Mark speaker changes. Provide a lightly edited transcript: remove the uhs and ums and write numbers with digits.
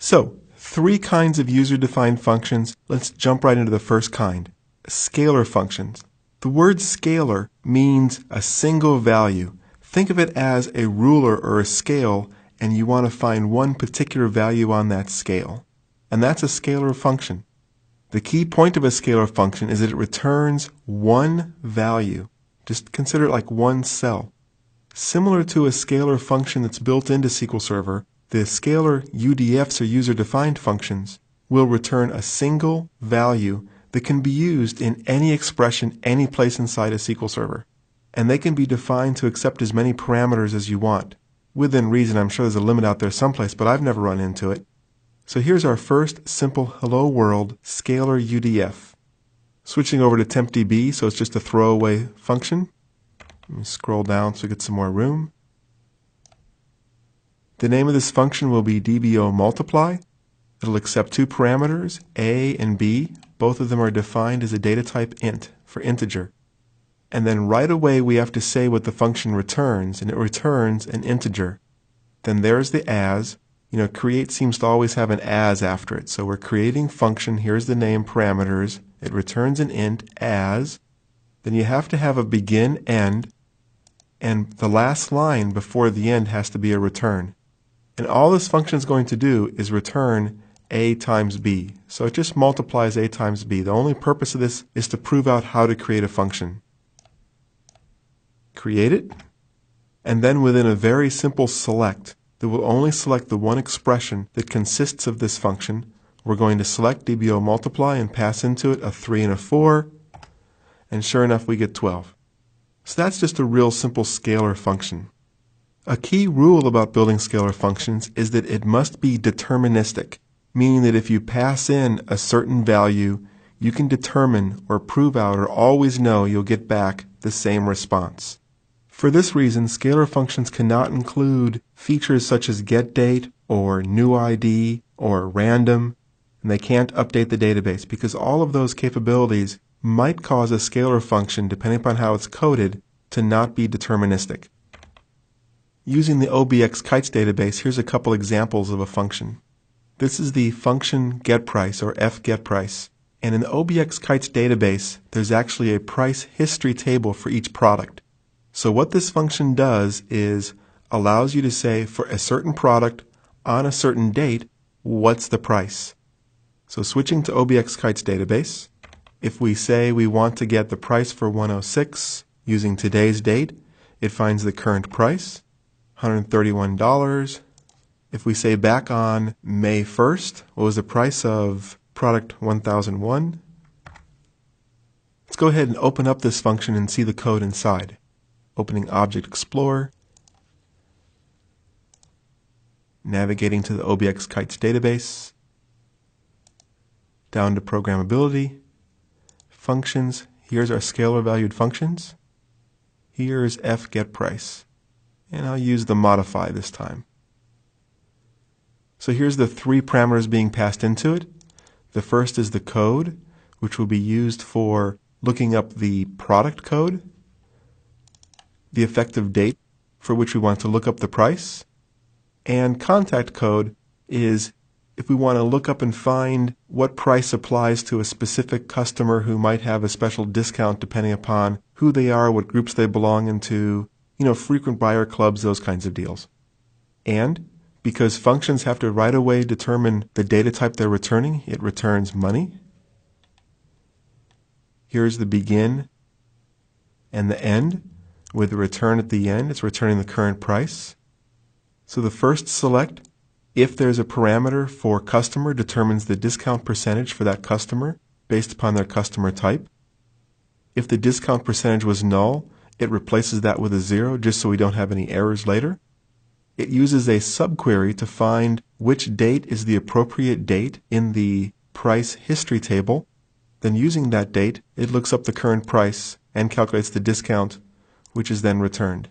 Speaker 1: So, three kinds of user-defined functions. Let's jump right into the first kind, scalar functions. The word scalar means a single value. Think of it as a ruler or a scale, and you want to find one particular value on that scale. And that's a scalar function. The key point of a scalar function is that it returns one value. Just consider it like one cell. Similar to a scalar function that's built into SQL Server, the scalar UDFs or user-defined functions will return a single value that can be used in any expression any place inside a SQL Server. And they can be defined to accept as many parameters as you want. Within reason, I'm sure there's a limit out there someplace, but I've never run into it. So here's our first simple hello world scalar UDF. Switching over to tempdb, so it's just a throwaway function. Let me scroll down so we get some more room. The name of this function will be dbo multiply. It'll accept two parameters, a and b. Both of them are defined as a data type int for integer. And then right away we have to say what the function returns, and it returns an integer. Then there's the as. Create seems to always have an as after it. So we're creating function. Here's the name parameters. It returns an int as. Then you have to have a begin end. And the last line before the end has to be a return. And all this function is going to do is return a times b. So it just multiplies a times b. The only purpose of this is to prove out how to create a function. Create it. And then within a very simple select, that will only select the one expression that consists of this function. We're going to select dbo multiply and pass into it a 3 and a 4, and sure enough we get 12. So that's just a real simple scalar function. A key rule about building scalar functions is that it must be deterministic, meaning that if you pass in a certain value, you can determine or prove out or always know you'll get back the same response. For this reason, scalar functions cannot include features such as getDate or newID or random, and they can't update the database because all of those capabilities might cause a scalar function, depending upon how it's coded, to not be deterministic. Using the obxkites database, here's a couple examples of a function. This is the function getPrice or fGetPrice, and in the obxkites database, there's actually a price history table for each product. So what this function does is allows you to say for a certain product on a certain date, what's the price? So switching to obxkites database, if we say we want to get the price for 106 using today's date, it finds the current price, $131. If we say back on May 1st, what was the price of product 1001? Let's go ahead and open up this function and see the code inside. Opening Object Explorer, navigating to the obxkites database, down to programmability, functions. Here's our scalar valued functions. Here's fGetPrice, and I'll use the modify this time. So here's the three parameters being passed into it. The first is the code, which will be used for looking up the product code. The effective date for which we want to look up the price, and contact code is if we want to look up and find what price applies to a specific customer who might have a special discount depending upon who they are, what groups they belong into, frequent buyer clubs, those kinds of deals. And because functions have to right away determine the data type they're returning, it returns money. Here's the begin and the end. With the return at the end, it's returning the current price. So the first select, if there's a parameter for customer, determines the discount percentage for that customer based upon their customer type. If the discount percentage was null, it replaces that with a 0 just so we don't have any errors later. It uses a subquery to find which date is the appropriate date in the price history table. Then using that date, it looks up the current price and calculates the discount, which is then returned.